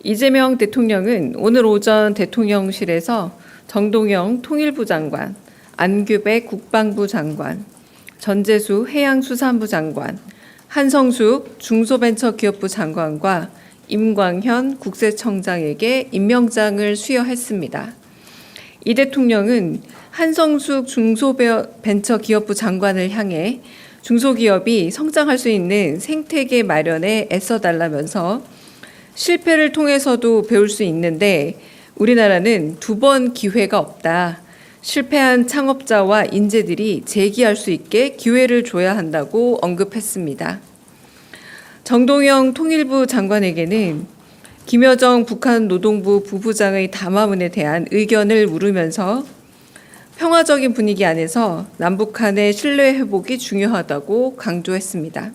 이재명 대통령은 오늘 오전 대통령실에서 정동영 통일부 장관, 안규백 국방부 장관, 전재수 해양수산부 장관, 한성숙 중소벤처기업부 장관과 임광현 국세청장에게 임명장을 수여했습니다. 이 대통령은 한성숙 중소벤처기업부 장관을 향해 중소기업이 성장할 수 있는 생태계 마련에 애써달라면서 실패를 통해서도 배울 수 있는데 우리나라는 2번 기회가 없다. 실패한 창업자와 인재들이 재기할 수 있게 기회를 줘야 한다고 언급했습니다. 정동영 통일부 장관에게는 김여정 북한 노동부 부부장의 담화문에 대한 의견을 물으면서 평화적인 분위기 안에서 남북 간의 신뢰 회복이 중요하다고 강조했습니다.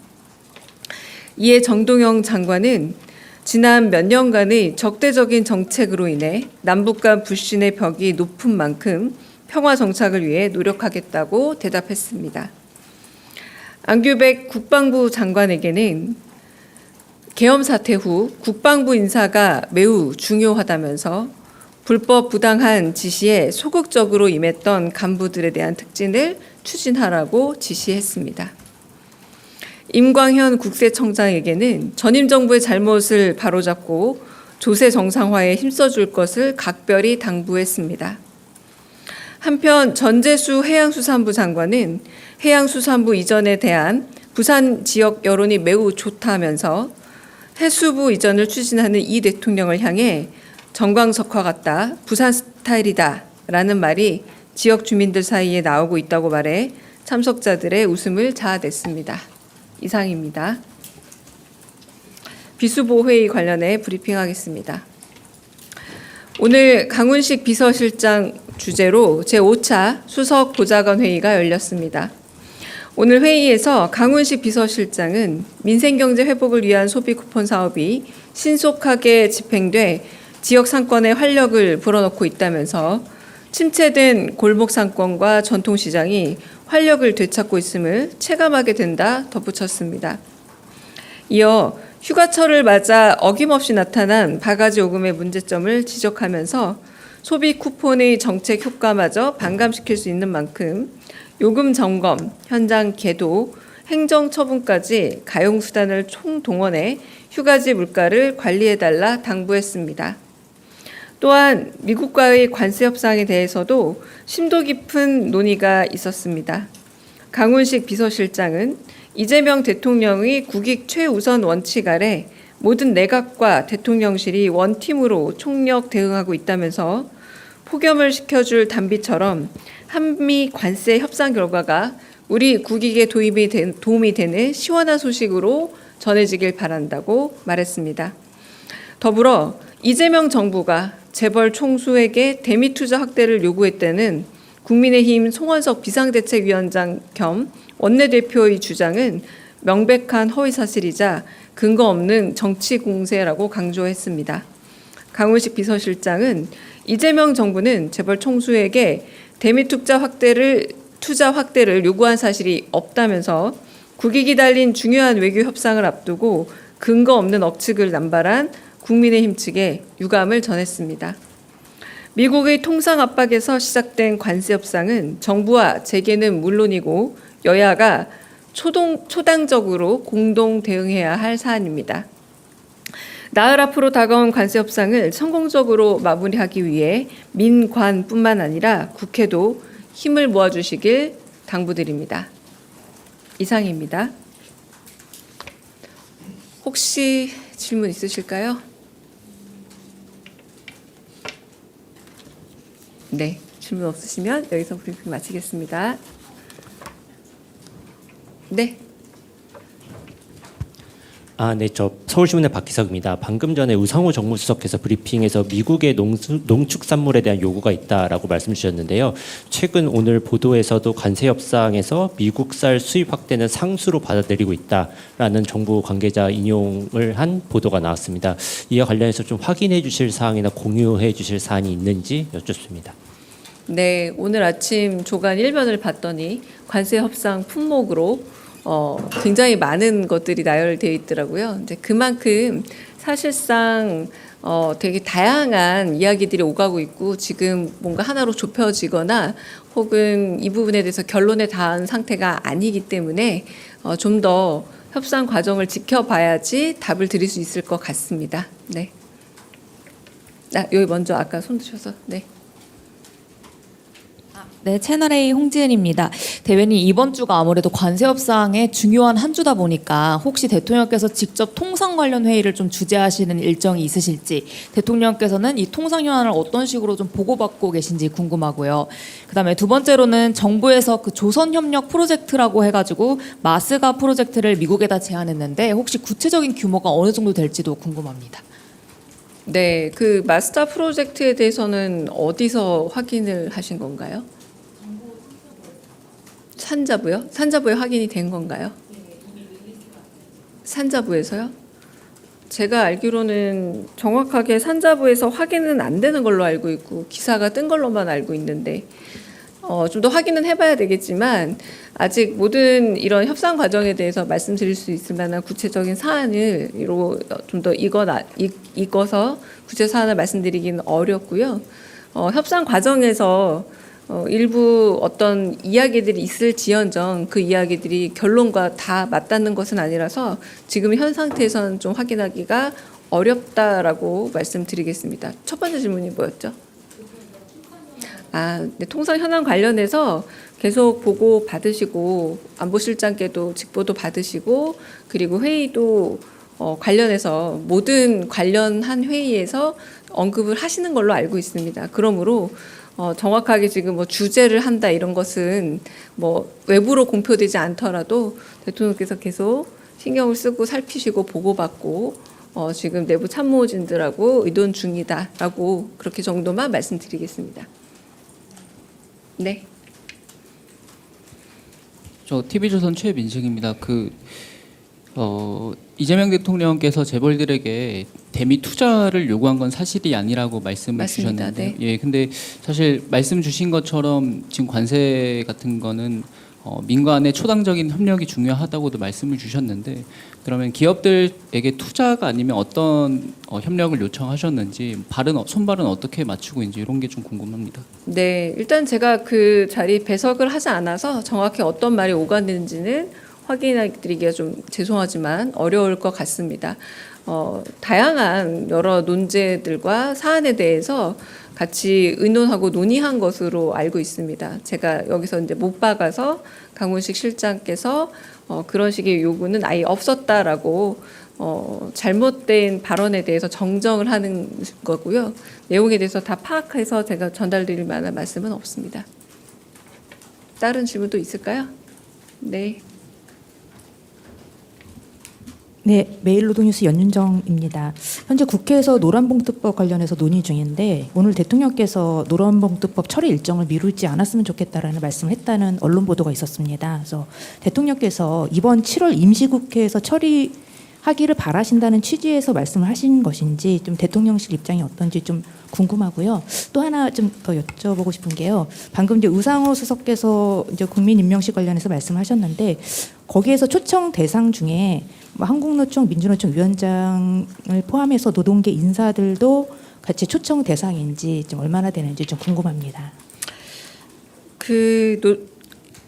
이에 정동영 장관은 지난 몇 년간의 적대적인 정책으로 인해 남북 간 불신의 벽이 높은 만큼 평화 정착을 위해 노력하겠다고 대답했습니다. 안규백 국방부 장관에게는 계엄 사태 후 국방부 인사가 매우 중요하다면서 불법 부당한 지시에 소극적으로 임했던 간부들에 대한 특진을 추진하라고 지시했습니다. 임광현 국세청장에게는 전임 정부의 잘못을 바로잡고 조세 정상화에 힘써줄 것을 각별히 당부했습니다. 한편 전재수 해양수산부 장관은 해양수산부 이전에 대한 부산 지역 여론이 매우 좋다면서 해수부 이전을 추진하는 이 대통령을 향해 정광석화 같다, 부산 스타일이다 라는 말이 지역 주민들 사이에 나오고 있다고 말해 참석자들의 웃음을 자아냈습니다. 이상입니다. 비수보회의 관련해 브리핑하겠습니다. 오늘 강훈식 비서실장 주재로 제5차 수석 보좌관 회의가 열렸습니다. 오늘 회의에서 강훈식 비서실장은 민생경제 회복을 위한 소비 쿠폰 사업이 신속하게 집행돼 지역 상권에 활력을 불어넣고 있다면서 침체된 골목 상권과 전통시장이 활력을 되찾고 있음을 체감하게 된다 덧붙였습니다. 이어 휴가철을 맞아 어김없이 나타난 바가지 요금의 문제점을 지적하면서 소비 쿠폰의 정책 효과마저 반감시킬 수 있는 만큼 요금 점검, 현장 계도, 행정 처분까지 가용수단을 총동원해 휴가지 물가를 관리해달라 당부했습니다. 또한 미국과의 관세 협상에 대해서도 심도 깊은 논의가 있었습니다. 강훈식 비서실장은 이재명 대통령의 국익 최우선 원칙 아래 모든 내각과 대통령실이 원팀으로 총력 대응하고 있다면서 폭염을 식혀줄 단비처럼 한미 관세 협상 결과가 우리 국익에 도움이 되는 시원한 소식으로 전해지길 바란다고 말했습니다. 더불어 이재명 정부가 재벌 총수에게 대미 투자 확대를 요구했다는 국민의힘 송원석 비상대책위원장 겸 원내대표의 주장은 명백한 허위사실이자 근거 없는 정치 공세라고 강조했습니다. 강훈식 비서실장은 이재명 정부는 재벌 총수에게 대미 투자 확대를 요구한 사실이 없다면서 국익이 달린 중요한 외교 협상을 앞두고 근거 없는 억측을 남발한 국민의힘 측에 유감을 전했습니다. 미국의 통상 압박에서 시작된 관세 협상은 정부와 재계는 물론이고 여야가 초당적으로 공동 대응해야 할 사안입니다. 나흘 앞으로 다가온 관세 협상을 성공적으로 마무리하기 위해 민관뿐만 아니라 국회도 힘을 모아주시길 당부드립니다. 이상입니다. 혹시 질문 있으실까요? 네, 질문 없으시면 여기서 브리핑 마치겠습니다. 네. 네, 저 서울신문의 박희석입니다. 방금 전에 우상호 정무수석께서 브리핑에서 미국의 농축산물에 대한 요구가 있다라고 말씀 주셨는데요. 최근 오늘 보도에서도 관세 협상에서 미국쌀 수입 확대는 상수로 받아들이고 있다라는 정부 관계자 인용을 한 보도가 나왔습니다. 이와 관련해서 좀 확인해 주실 사항이나 공유해 주실 사안이 있는지 여쭙습니다. 네, 오늘 아침 조간 1면을 봤더니 관세 협상 품목으로 굉장히 많은 것들이 나열되어 있더라고요. 이제 그만큼 사실상 되게 다양한 이야기들이 오가고 있고 지금 뭔가 하나로 좁혀지거나 혹은 이 부분에 대해서 결론에 닿은 상태가 아니기 때문에 좀 더 협상 과정을 지켜봐야지 답을 드릴 수 있을 것 같습니다. 네. 여기 먼저 아까 손 드셔서 네. 네, 채널A 홍지은입니다. 대변인 이번 주가 아무래도 관세 협상의 중요한 한 주다 보니까 혹시 대통령께서 직접 통상 관련 회의를 좀 주재하시는 일정이 있으실지, 대통령께서는 이 통상 현안을 어떤 식으로 좀 보고받고 계신지 궁금하고요. 그다음에 두 번째로는 정부에서 그 조선 협력 프로젝트라고 해가지고 마스가 프로젝트를 미국에다 제안했는데 혹시 구체적인 규모가 어느 정도 될지도 궁금합니다. 네, 그 마스터 프로젝트에 대해서는 어디서 확인을 하신 건가요? 산자부요? 산자부에 확인이 된 건가요? 산자부에서요? 제가 알기로는 정확하게 산자부에서 확인은 안 되는 걸로 알고 있고 기사가 뜬 걸로만 알고 있는데 좀 더 확인은 해봐야 되겠지만 아직 모든 이런 협상 과정에 대해서 말씀드릴 수 있을 만한 구체적인 사안을 좀 더 읽어서 구체 사안을 말씀드리기는 어렵고요. 협상 과정에서 일부 어떤 이야기들이 있을지언정 그 이야기들이 결론과 다 맞닿는 것은 아니라서 지금 현 상태에서는 좀 확인하기가 어렵다라고 말씀드리겠습니다. 첫 번째 질문이 뭐였죠? 네, 통상 현안 관련해서 계속 보고 받으시고 안보실장께도 직보도 받으시고 그리고 회의도 관련해서 모든 관련한 회의에서 언급을 하시는 걸로 알고 있습니다. 그러므로 정확하게 지금 뭐 주재를 한다 이런 것은 뭐 외부로 공표되지 않더라도 대통령께서 계속 신경을 쓰고 살피시고 보고받고 지금 내부 참모진들하고 의논 중이다라고 그렇게 정도만 말씀드리겠습니다. 네. 저 TV조선 최민식입니다. 이재명 대통령께서 재벌들에게 대미 투자를 요구한 건 사실이 아니라고 말씀을 맞습니다. 주셨는데, 네. 예, 근데 사실 말씀 주신 것처럼 지금 관세 같은 거는 민간의 초당적인 협력이 중요하다고도 말씀을 주셨는데, 그러면 기업들에게 투자가 아니면 어떤 협력을 요청하셨는지 손발은 어떻게 맞추고 있는지 이런 게 좀 궁금합니다. 네, 일단 제가 그 자리 배석을 하지 않아서 정확히 어떤 말이 오갔는지는 확인해드리기가 좀 죄송하지만 어려울 것 같습니다. 다양한 여러 논제들과 사안에 대해서 같이 의논하고 논의한 것으로 알고 있습니다. 제가 여기서 이제 못 박아서 강훈식 실장께서 그런 식의 요구는 아예 없었다라고 잘못된 발언에 대해서 정정을 하는 거고요. 내용에 대해서 다 파악해서 제가 전달드릴 만한 말씀은 없습니다. 다른 질문도 있을까요? 네. 네, 매일노동뉴스 연윤정입니다. 현재 국회에서 노란봉투법 관련해서 논의 중인데 오늘 대통령께서 노란봉투법 처리 일정을 미루지 않았으면 좋겠다라는 말씀을 했다는 언론 보도가 있었습니다. 그래서 대통령께서 이번 7월 임시국회에서 처리하기를 바라신다는 취지에서 말씀을 하신 것인지 좀 대통령실 입장이 어떤지 좀 궁금하고요. 또 하나 좀 더 여쭤보고 싶은 게요. 방금 이제 우상호 수석께서 이제 국민임명식 관련해서 말씀하셨는데 거기에서 초청 대상 중에 한국노총, 민주노총 위원장을 포함해서 노동계 인사들도 같이 초청 대상인지 좀 얼마나 되는지 좀 궁금합니다.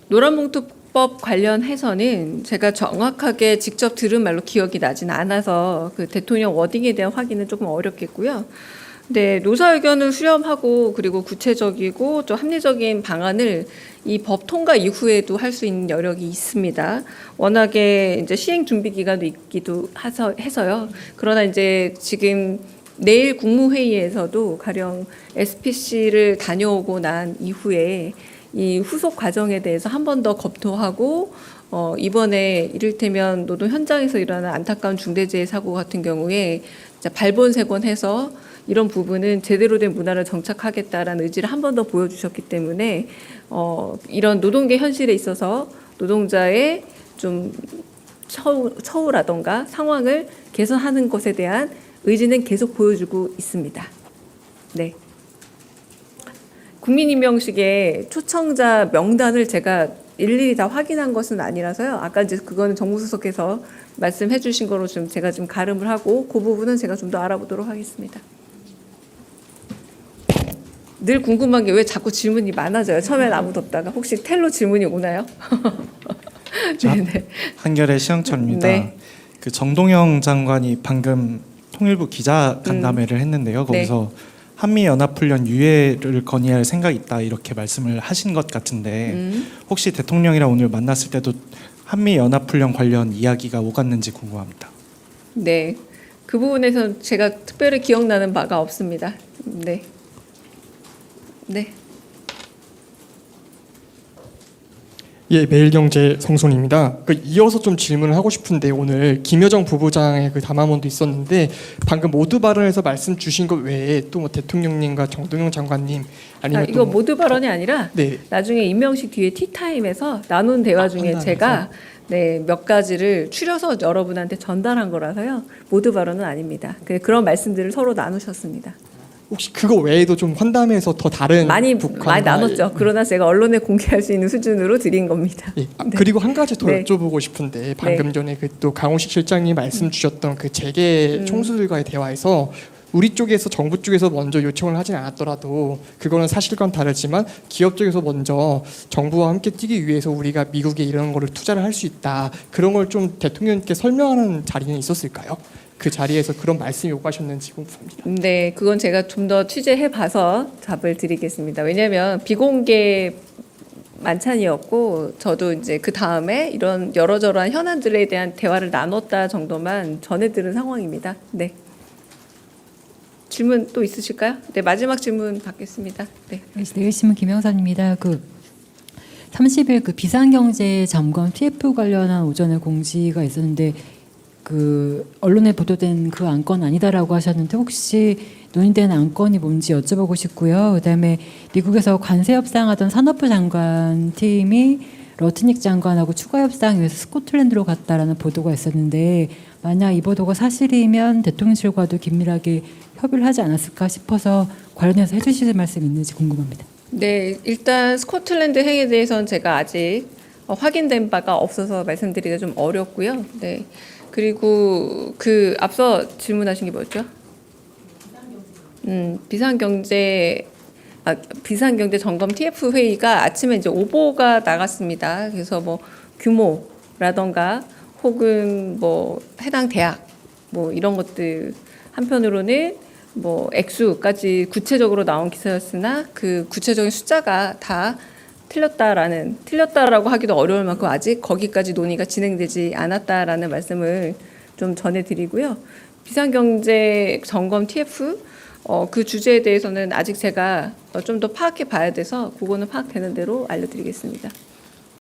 노란봉투법 관련해서는 제가 정확하게 직접 들은 말로 기억이 나지는 않아서 그 대통령 워딩에 대한 확인은 조금 어렵겠고요. 네, 노사 의견을 수렴하고 그리고 구체적이고 좀 합리적인 방안을 이 법 통과 이후에도 할 수 있는 여력이 있습니다. 워낙에 이제 시행 준비 기간도 있기도 해서요. 그러나 이제 지금 내일 국무회의에서도 가령 SPC를 다녀오고 난 이후에 이 후속 과정에 대해서 한 번 더 검토하고 이번에 이를테면 노동 현장에서 일어나는 안타까운 중대재해 사고 같은 경우에 발본색원해서 이런 부분은 제대로 된 문화를 정착하겠다라는 의지를 한 번 더 보여주셨기 때문에 이런 노동계 현실에 있어서 노동자의 좀 처우라던가 상황을 개선하는 것에 대한 의지는 계속 보여주고 있습니다. 네. 국민임명식의 초청자 명단을 제가 일일이 다 확인한 것은 아니라서요. 아까 이제 그거는 정무수석께서 말씀해 주신 거로 좀 제가 좀 가름을 하고 그 부분은 제가 좀 더 알아보도록 하겠습니다. 늘 궁금한 게 왜 자꾸 질문이 많아져요. 처음엔 아무도 없다가 혹시 텔로 질문이 오나요? 네네. 한겨레 시영철입니다. 네. 그 정동영 장관이 방금 통일부 기자 간담회를 했는데요. 거기서 한미 연합훈련 유예를 건의할 생각이 있다 이렇게 말씀을 하신 것 같은데 혹시 대통령이랑 오늘 만났을 때도 한미 연합훈련 관련 이야기가 오갔는지 궁금합니다. 네. 그 부분에서 제가 특별히 기억나는 바가 없습니다. 네. 네. 예, 매일경제 성손입니다. 이어서 좀 질문을 하고 싶은데 오늘 김여정 부부장의 그 담화문도 있었는데 방금 모두 발언에서 말씀 주신 것 외에 또 뭐 대통령님과 정동영 장관님 아니면 이거 모두 발언이 아니라 네. 나중에 임명식 뒤에 티타임에서 나눈 대화 중에 제가 몇 가지를 추려서 여러분한테 전달한 거라서요. 모두 발언은 아닙니다. 그런 말씀들을 서로 나누셨습니다. 혹시 그거 외에도 좀 환담에서 더 다른 많이 북한과 나눴죠. 그러나 제가 언론에 공개할 수 있는 수준으로 드린 겁니다. 예. 그리고 한 가지 더 네. 여쭤보고 싶은데 방금 전에 그 또 강호식 실장님 말씀 주셨던 그 재계 총수들과의 대화에서 우리 쪽에서 정부 쪽에서 먼저 요청을 하진 않았더라도 그거는 사실과는 다르지만 기업 쪽에서 먼저 정부와 함께 뛰기 위해서 우리가 미국에 이런 거를 투자를 할 수 있다. 그런 걸 좀 대통령님께 설명하는 자리는 있었을까요? 그 자리에서 그런 말씀이 오가셨는지 궁금합니다. 네, 그건 제가 좀 더 취재해 봐서 답을 드리겠습니다. 왜냐하면 비공개 만찬이었고 저도 이제 그 다음에 이런 여러저러한 현안들에 대한 대화를 나눴다 정도만 전해 들은 상황입니다. 네. 질문 또 있으실까요? 네, 마지막 질문 받겠습니다. 네. 내일신문 김영선입니다. 30일 그 비상경제 점검 TF 관련한 오전에 공지가 있었는데 언론에 보도된 그 안건 아니다라고 하셨는데 혹시 논의된 안건이 뭔지 여쭤보고 싶고요. 그다음에 미국에서 관세 협상하던 산업부 장관 팀이 러트닉 장관하고 추가 협상 위해서 스코틀랜드로 갔다라는 보도가 있었는데 만약 이 보도가 사실이면 대통령실과도 긴밀하게 협의를 하지 않았을까 싶어서 관련해서 해주실 말씀 있는지 궁금합니다. 네, 일단 스코틀랜드 행에 대해서는 제가 아직 확인된 바가 없어서 말씀드리기가 좀 어렵고요. 네. 그리고 앞서 질문하신 게 뭐였죠? 비상경제 점검 TF 회의가 아침에 이제 오보가 나갔습니다. 그래서 뭐 규모라던가 혹은 뭐 해당 대학 뭐 이런 것들 한편으로는 뭐 액수까지 구체적으로 나온 기사였으나 그 구체적인 숫자가 다 틀렸다라고 하기도 어려울 만큼 아직 거기까지 논의가 진행되지 않았다라는 말씀을 좀 전해드리고요. 비상경제 점검 TF 그 주제에 대해서는 아직 제가 좀 더 파악해 봐야 돼서 그거는 파악되는 대로 알려드리겠습니다.